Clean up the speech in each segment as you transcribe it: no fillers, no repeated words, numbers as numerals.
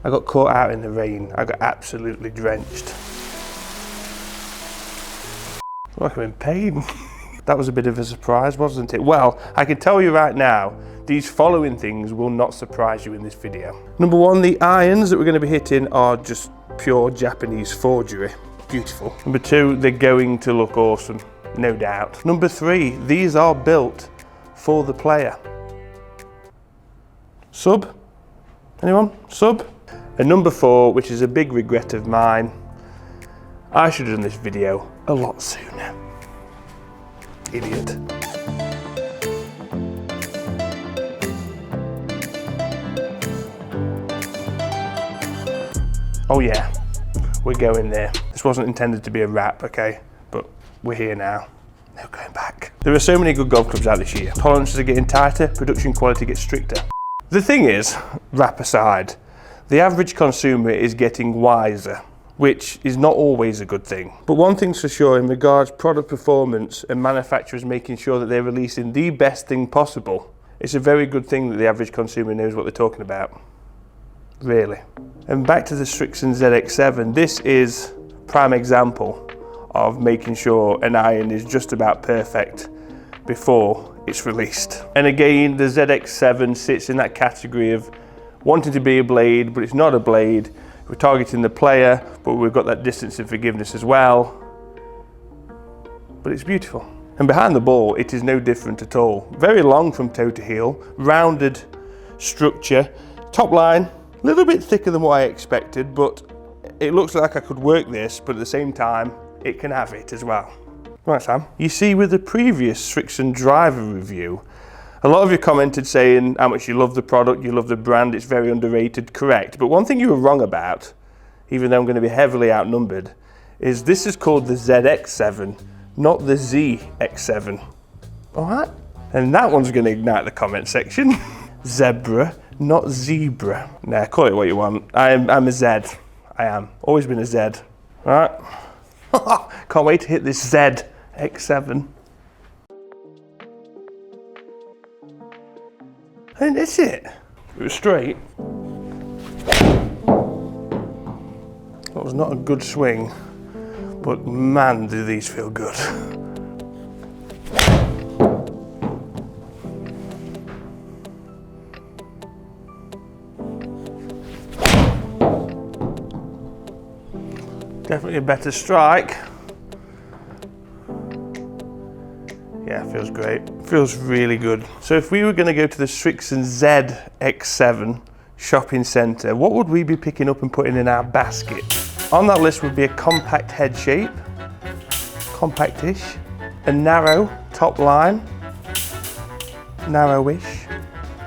I got caught out in the rain. I got absolutely drenched. Like I'm in pain. That was a bit of a surprise, wasn't it? Well, I can tell you right now, these following things will not surprise you in this video. Number one, the irons that we're going to be hitting are just pure Japanese forgery. Beautiful. Number two, they're going to look awesome, no doubt. Number three, these are built for the player. Sub? Anyone? Sub? And number four, which is a big regret of mine, I should have done this video a lot sooner. Idiot. Oh yeah, we're going there. This wasn't intended to be a wrap, okay? But we're here now. No going back. There are so many good golf clubs out this year. Tolerances are getting tighter, production quality gets stricter. The thing is, wrap aside, the average consumer is getting wiser, which is not always a good thing. But one thing's for sure, in regards product performance and manufacturers making sure that they're releasing the best thing possible, it's a very good thing that the average consumer knows what they're talking about. Really. And back to the Srixon ZX7, this is a prime example of making sure an iron is just about perfect before it's released. And again, the ZX7 sits in that category of wanting to be a blade, but it's not a blade. We're targeting the player, but we've got that distance of forgiveness as well. But it's beautiful. And behind the ball, it is no different at all. Very long from toe to heel, rounded structure. Top line, a little bit thicker than what I expected, but it looks like I could work this, but at the same time, it can have it as well. Right, Sam. You see, with the previous Srixon driver review, a lot of you commented saying how much you love the product, you love the brand, it's very underrated. Correct. But one thing you were wrong about, even though I'm going to be heavily outnumbered, is this is called the ZX7, not the ZX7. All right? And that one's going to ignite the comment section. Zebra, not zebra. Nah, call it what you want. I'm a Z. I am. Always been a Z. All right? Can't wait to hit this ZX7. And that's it. It was straight. That was not a good swing, but man, do these feel good. Definitely a better strike. Yeah, feels great. Feels really good. So if we were going to go to the Srixon ZX7 shopping centre, what would we be picking up and putting in our basket? On that list would be a compact head shape, compactish, a narrow top line, narrowish,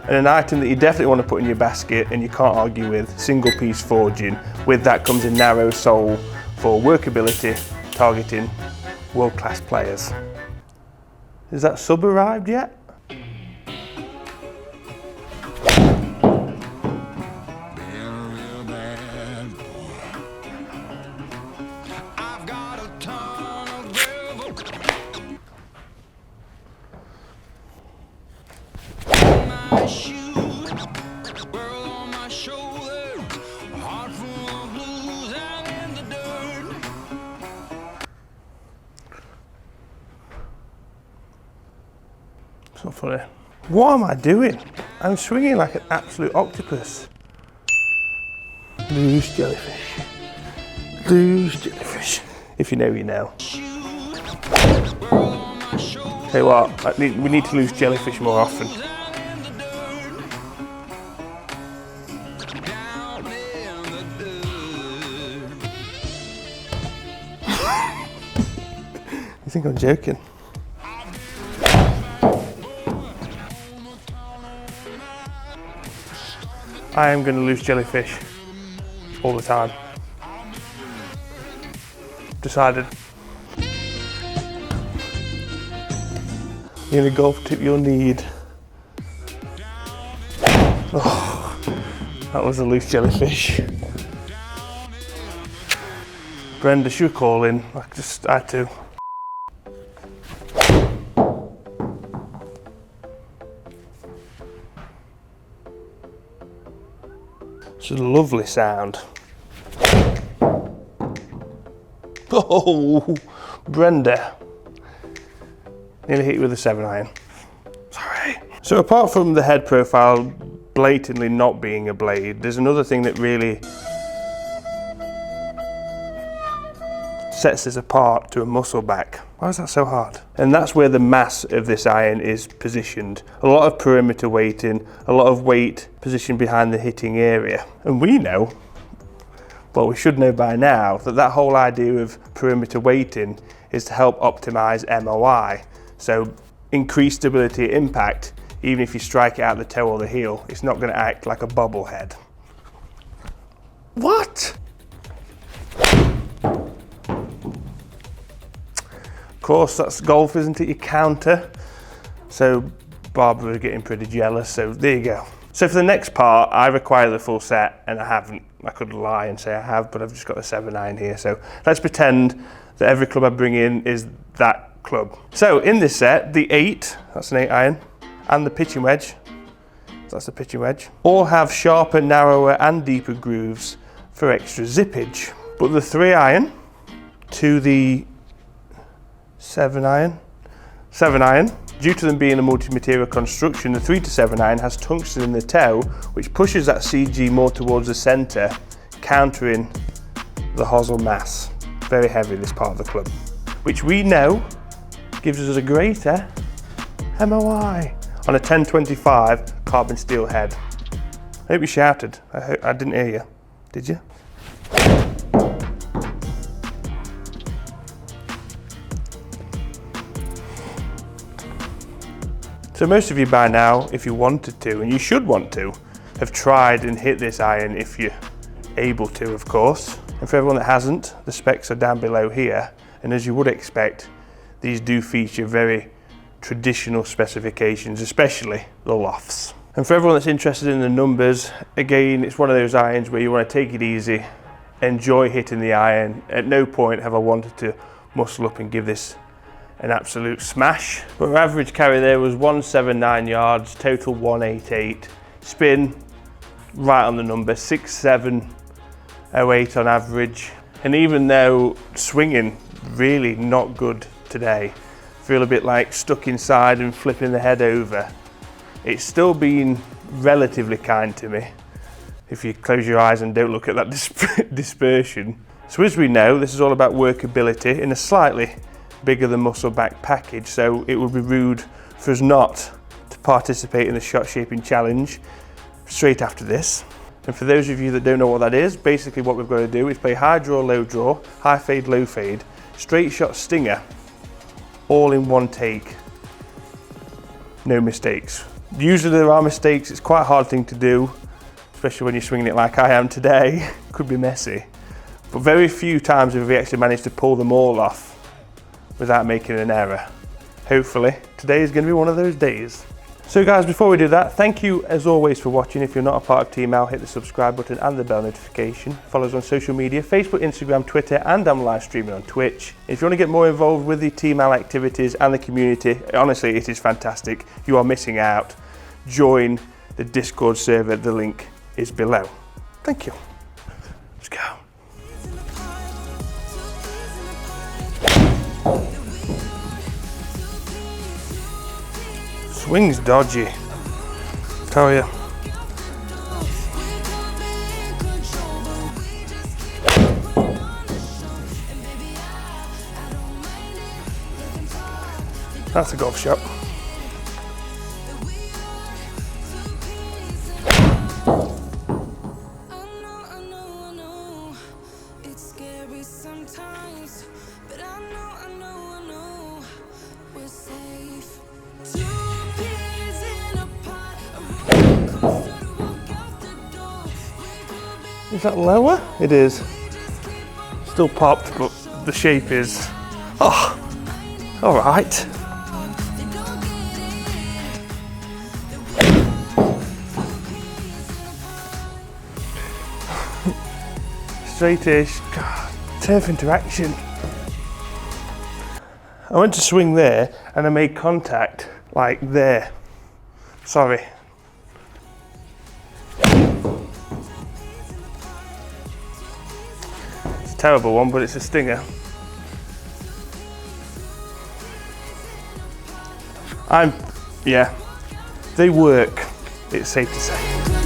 and an item that you definitely want to put in your basket and you can't argue with, single piece forging. With that comes a narrow sole for workability, targeting world-class players. Has that sub arrived yet? It's not funny. What am I doing? I'm swinging like an absolute octopus. Loose jellyfish. Loose jellyfish. If you know, you know. Tell you what, we need to lose jellyfish more often. You think I'm joking? I am going to lose jellyfish all the time. Decided. The only golf tip you'll need. Oh, that was a loose jellyfish. Brenda, she was calling. I had to. It's a lovely sound. Oh, Brenda. Nearly hit you with a 7-iron. Sorry. So apart from the head profile blatantly not being a blade, there's another thing that really sets this apart to a muscle back. Why is that so hard? And that's where the mass of this iron is positioned. A lot of perimeter weighting, a lot of weight positioned behind the hitting area. And we know, well, we should know by now, that that whole idea of perimeter weighting is to help optimize MOI. So increase stability at impact, even if you strike it out the toe or the heel, it's not going to act like a bobblehead. What? Of course, that's golf, isn't it? Your counter. So Barbara was getting pretty jealous, so there you go. So for the next part, I require the full set, and I haven't. I could lie and say I have, but I've just got the 7-iron here. So let's pretend that every club I bring in is that club. So in this set, the 8, that's an 8-iron, and the pitching wedge, that's the pitching wedge, all have sharper, narrower and deeper grooves for extra zippage. But the 3-iron to the 7-iron, due to them being a multi-material construction, the 3 to 7-iron has tungsten in the toe, which pushes that CG more towards the centre, countering the hosel mass. Very heavy, this part of the club, which we know gives us a greater MOI on a 1025 carbon steel head. I hope you shouted. I didn't hear you. Did you? So most of you by now, if you wanted to, and you should want to, have tried and hit this iron if you're able to, of course. And for everyone that hasn't, the specs are down below here. And as you would expect, these do feature very traditional specifications, especially the lofts. And for everyone that's interested in the numbers, again, it's one of those irons where you want to take it easy, enjoy hitting the iron. At no point have I wanted to muscle up and give this an absolute smash. But our average carry there was 179 yards, total 188. Spin, right on the number, 6.708 on average. And even though swinging really not good today, feel a bit like stuck inside and flipping the head over, it's still been relatively kind to me if you close your eyes and don't look at that dispersion. So as we know, this is all about workability in a slightly bigger than muscle back package, so it would be rude for us not to participate in the shot shaping challenge straight after this. And for those of you that don't know what that is, basically what we've got to do is play high draw, low draw, high fade, low fade, straight shot stinger, all in one take, no mistakes. Usually there are mistakes, it's quite a hard thing to do, especially when you're swinging it like I am today. Could be messy, but very few times have we actually managed to pull them all off without making an error. Hopefully, today is going to be one of those days. So guys, before we do that, thank you as always for watching. If you're not a part of TEAMAL, hit the subscribe button and the bell notification. Follow us on social media, Facebook, Instagram, Twitter, and I'm live streaming on Twitch. If you want to get more involved with the TEAMAL activities and the community, honestly, it is fantastic. You are missing out. Join the Discord server, the link is below. Thank you. Let's go. Swing's dodgy, tell you. That's a golf shot. Is that lower? It is. Still popped, but the shape is, oh, all right. Straightish, God, turf interaction. I went to swing there and I made contact like there. Sorry. Terrible one, but it's a stinger. Yeah, they work, it's safe to say.